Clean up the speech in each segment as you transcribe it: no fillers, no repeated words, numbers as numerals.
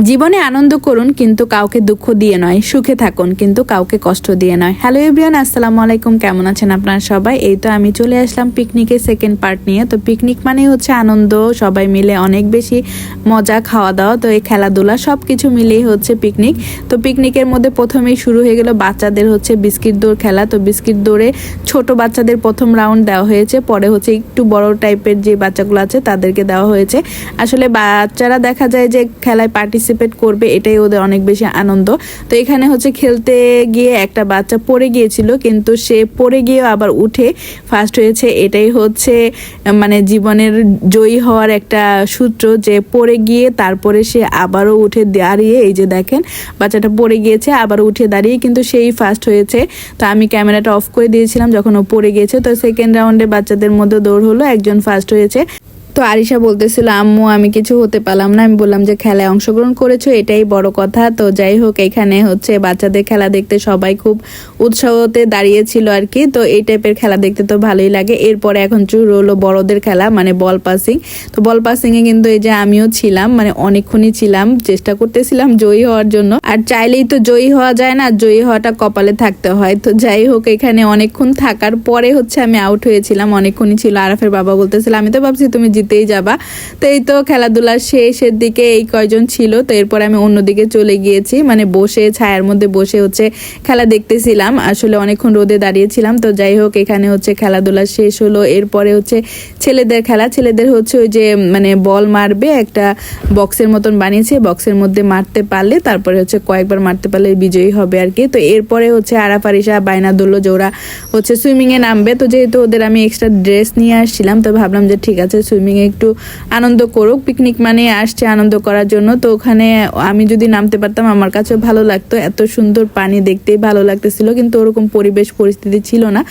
জীবনে আনন্দ করুন কিন্তু কাউকে দুঃখ দিয়ে নয়, সুখে থাকুন কিন্তু কাউকে কষ্ট দিয়ে নয়। হ্যালো এভরিওয়ান, আসসালামু আলাইকুম। কেমন আছেন আপনারা সবাই? এই তো আমি চলে আসলাম পিকনিকের সেকেন্ড পার্ট নিয়ে। তো পিকনিক মানে হচ্ছে আনন্দ, সবাই মিলে অনেক বেশি মজা, খাওয়া দাওয়া, তো এই খেলাধুলা সব কিছু মিলেই হচ্ছে পিকনিক। তো পিকনিকের মধ্যে প্রথমেই শুরু হয়ে গেল বাচ্চাদের হচ্ছে বিস্কিট দৌড় খেলা। তো বিস্কিট দৌড়ে ছোট বাচ্চাদের প্রথম রাউন্ড দেওয়া হয়েছে, পরে হচ্ছে একটু বড় টাইপের যে বাচ্চাগুলো আছে তাদেরকে দেওয়া হয়েছে। আসলে বাচ্চারা দেখা যায় যে খেলায় পার্টিসিপেট করবে, এটাই ওদের অনেক বেশি আনন্দ। তো এখানে হচ্ছে খেলতে গিয়ে একটা বাচ্চা পড়ে গিয়েছিল, কিন্তু সে পড়ে গিয়ে আবার উঠে ফার্স্ট হয়েছে। এটাই হচ্ছে মানে জীবনের জয়ী হওয়ার একটা সূত্র, যে পড়ে গিয়ে তারপরে সে আবারও উঠে দাঁড়িয়ে, এই যে দেখেন বাচ্চাটা পড়ে গিয়েছে আবার উঠে দাঁড়িয়ে কিন্তু সেই ফার্স্ট হয়েছে। তো আমি ক্যামেরাটা অফ করে দিয়েছিলাম যখন ও পড়ে গিয়েছে। তো সেকেন্ড রাউন্ডে বাচ্চাদের মধ্যে দৌড় হলো, একজন ফার্স্ট হয়েছে। তো আরিশা বলতেছিল, আম্মু আমি কিছু হতে পারলাম না। আমি বললাম যে খেলায় অংশগ্রহণ করেছো, এটাই বড় কথা। তো যাই হোক, এখানে হচ্ছে বাচ্চাদের খেলা দেখতে সবাই খুব উৎসাহতে দাঁড়িয়েছিল আর কি। তো এই টাইপের খেলা দেখতে তো ভালোই লাগে। এরপরে এখন শুরু হলো বড়দের খেলা, মানে বল পাসিং। তো বল পাসিং এ কিন্তু এই যে আমিও ছিলাম, মানে অনেকক্ষণই ছিলাম, চেষ্টা করতেছিলাম জয়ী হওয়ার জন্য। আর চাইলেই তো জয়ী হওয়া যায় না, জয়ী হওয়াটা কপালে থাকতে হয়। তো যাই হোক, এখানে অনেকক্ষণ থাকার পরে হচ্ছে আমি আউট হয়েছিলাম। অনেকক্ষণই ছিল। আরাফের বাবা বলতেছিল, আমি তো ভাবছি তুমি জিতেই যাবা। তো এই তো খেলাধুলার শেষের দিকে এই কয়জন ছিল। তো এরপর আমি অন্যদিকে চলে গিয়েছি, মানে বসে ছায়ার মধ্যে বসে হচ্ছে খেলা দেখতেছিলাম। আসলে অনেকক্ষণ রোদে দাঁড়িয়েছিলাম। তো যাই হোক, এখানে হচ্ছে খেলাধুলা শেষ হলো। এরপরে হচ্ছে ছেলেদের খেলা। ছেলেদের হচ্ছে ওই যে মানে বল মারবে, একটা বক্সের মতন বানিয়েছে, বক্সের মধ্যে মারতে পারলে তারপরে হচ্ছে কয়েকবার মারতে পারলে বিজয়ী হবে আর কি। তো এরপরে হচ্ছে আরাফ আরিশা বায়না ধরলো যে ওরা হচ্ছে সুইমিং এ নামবে। তো যেহেতু ওদের আমি এক্সট্রা ড্রেস নিয়ে আসছিলাম, তো ভাবলাম যে ঠিক আছে সুইমিং এ একটু আনন্দ করুক, পিকনিক মানে আসছে আনন্দ করার জন্য। তো ওখানে আমি যদি নামতে পারতাম আমার কাছে ভালো লাগতো, এত সুন্দর পানি দেখতেই ভালো লাগতেছিল, কিন্তু ওরকম পরিবেশ পরিস্থিতি ছিল না।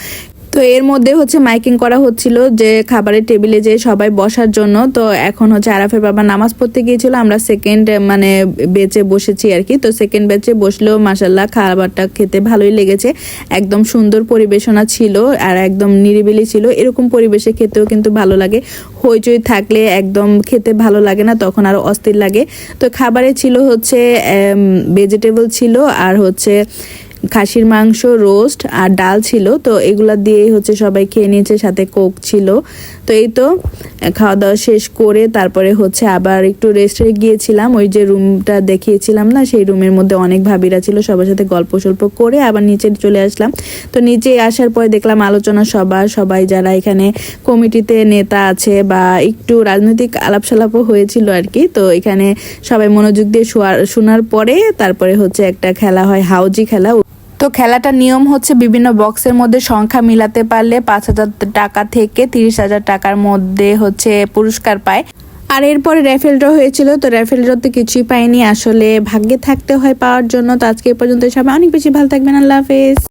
তো এর মধ্যে হচ্ছে মাইকিং করা হচ্ছিল যে খাবারের টেবিলে যে সবাই বসার জন্য। তো এখন হচ্ছে আরাফের বাবা নামাজ পড়তে গিয়েছিল, আমরা সেকেন্ড মানে বেচে বসেছি আর কি। তো সেকেন্ড বেচে বসলেও মাশাল্লাহ খাবারটা খেতে ভালোই লেগেছে, একদম সুন্দর পরিবেশনা ছিল আর একদম নিরিবিলি ছিল। এরকম পরিবেশে খেতেও কিন্তু ভালো লাগে, হইচই থাকলে একদম খেতে ভালো লাগে না, তখন আরো অস্থির লাগে। তো খাবারে ছিল হচ্ছে ভেজিটেবল ছিল, আর হচ্ছে খাসির মাংস, রোস্ট আর ডাল ছিল। তো এগুলা দিয়েই হচ্ছে সবাই খেয়ে নিয়েছে, সাথে কোক ছিল। তো এই তো খাওয়া দাওয়া শেষ করে তারপরে হচ্ছে আবার একটু রেস্টে গিয়েছিলাম। ওই যে রুমটা দেখিয়েছিলাম না, সেই রুমের মধ্যে অনেক ভাবিরা ছিল, সবার সাথে গল্প সল্প করে আবার নিচে চলে আসলাম। তো নিচে আসার পরে দেখলাম আলোচনা সভা, সবাই যারা এখানে কমিটিতে নেতা আছে বা একটু রাজনৈতিক আলাপ সালাপও হয়েছিল আর কি। তো এখানে সবাই মনোযোগ দিয়ে শোনার পরে তারপরে হচ্ছে একটা খেলা হয়, হাউজি খেলা। তো খেলাটার নিয়ম হচ্ছে বিভিন্ন বক্সের মধ্যে সংখ্যা মিলাতে পারলে 5,000 টাকা থেকে 30,000 টাকার মধ্যে হচ্ছে পুরস্কার পায়। আর এরপরে র্যাফেল ড্র হয়েছিল। তো র্যাফেল ড্রতে কিছুই পাইনি, আসলে ভাগ্যে থাকতে হয় পাওয়ার জন্য। তো আজকে এই পর্যন্ত, সবাই অনেক বেশি ভালো থাকবেন। আল্লাহ হাফেজ।